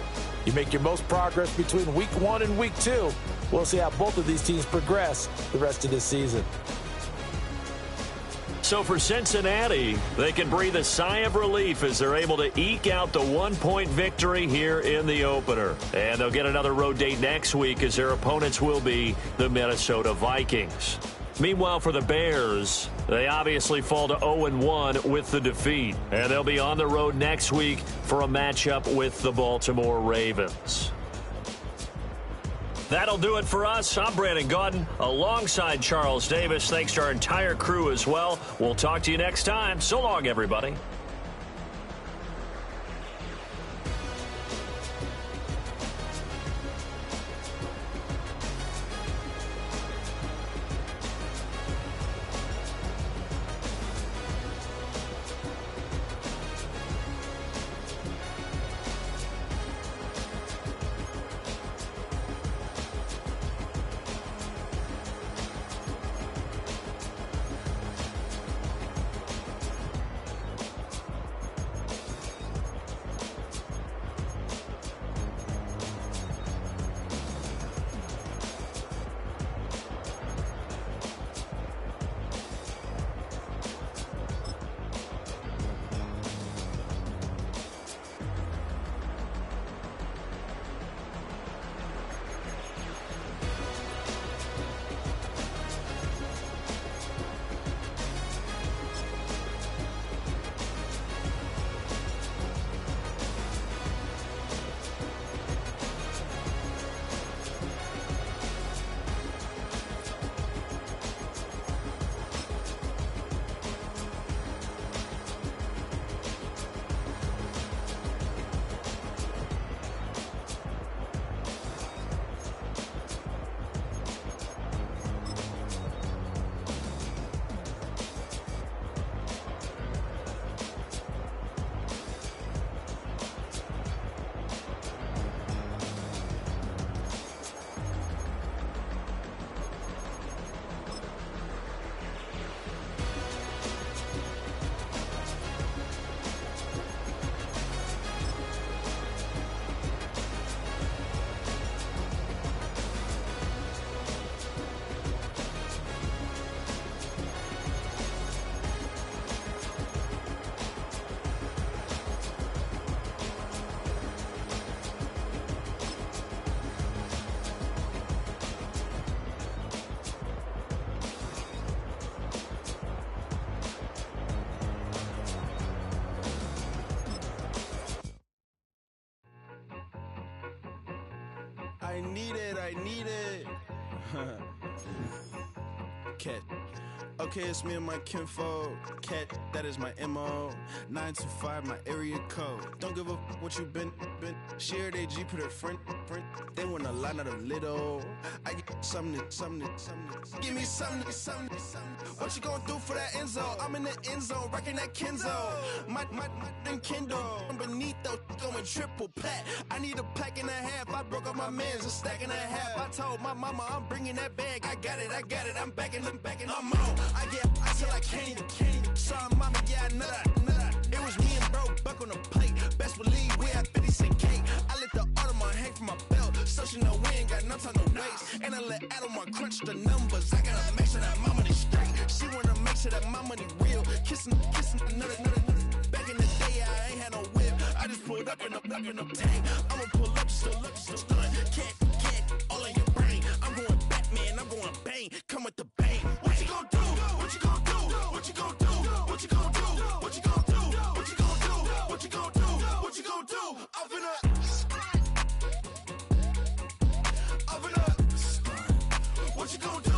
S2: you make your most progress between Week 1 and Week 2. We'll see how both of these teams progress the rest of this season.
S1: So for Cincinnati, they can breathe a sigh of relief as they're able to eke out the 1-point victory here in the opener. And they'll get another road date next week as their opponents will be the Minnesota Vikings. Meanwhile, for the Bears, they obviously fall to 0-1 with the defeat. And they'll be on the road next week for a matchup with the Baltimore Ravens. That'll do it for us. I'm Brandon Gaudin alongside Charles Davis. Thanks to our entire crew as well. We'll talk to you next time. So long, everybody.
S7: I need it. Cat. Okay, it's me and my kinfolk. Cat, that is my MO. 925, my area code. Don't give a what you been. Shared AG, put her friend. They want a lot, not a little. I get something. Give me something. What you gonna do for that Enzo? I'm in the end zone, rocking that Kenzo. My Kindle. Beneath though, going triple pack. I need a pack and a half. I broke up my mans, a stack and a half. I told my mama I'm bringing that bag. I got it. I'm backing, I'm on. I get till I can't even. Sorry, mama, yeah, I know that. It was me and bro, buck on the plate. Best believe we had 50 cent cake. I let the Audemars hang from my belt, so she know we ain't got no time to waste. And I let Audemars crunch the numbers. I gotta make sure that my money straight. She wanna make sure that my money real. Kissing another. Back in the day, I ain't had no whip. I just pulled up in the tank. I'ma pull up just to stun. Cat, all in your brain. I'm going Batman, I'm going bang. Come with the bang. What you gonna do? What you gonna do? What you gonna do? What you gonna do? What you gonna do? What you gonna do? What you gonna do? What you gonna do? I'm finna. What you gonna do?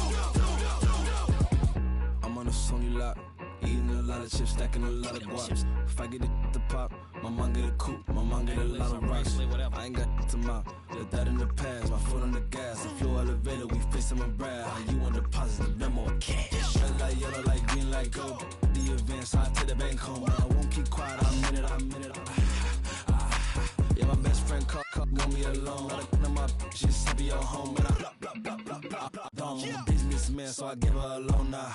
S7: I'm on a Sony lot, eating a lot of chips, stacking a lot of guaps. If I get it to pop, my mom get a coupe, my mom get a lot of rocks. I ain't got to mop, let that in the past. My foot on the gas, I flew elevator, we facing my brad. How you want deposit the memo? Cash. Red light, yellow light, green light, gold. The events, I take the bank home. I won't keep quiet, I'm in it. Yeah, my best friend called, want me alone. None of my bitches be at home, and I blah. I'm a businessman, so I give her a loan now.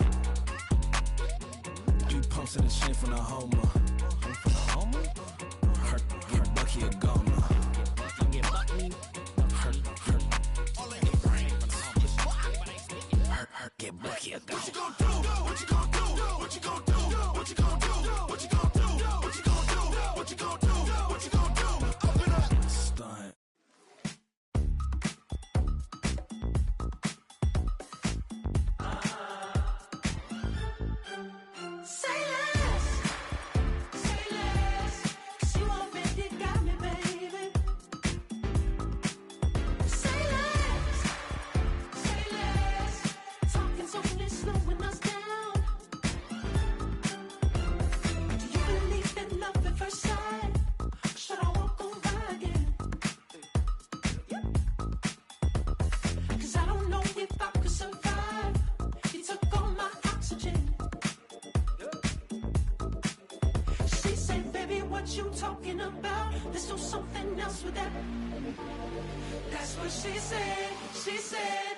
S7: 3 pumps in the chain from the Homer. Her Bucky a goner. Get Bucky a goner. What you gonna do? What you gonna do? What you gonna do? What you gonna do? What you gonna do? What you gonna do? What you gonna do? What you gonna do? I'm gonna stunt.
S8: You talking about? Let's do something else with that. That's what she said. She said.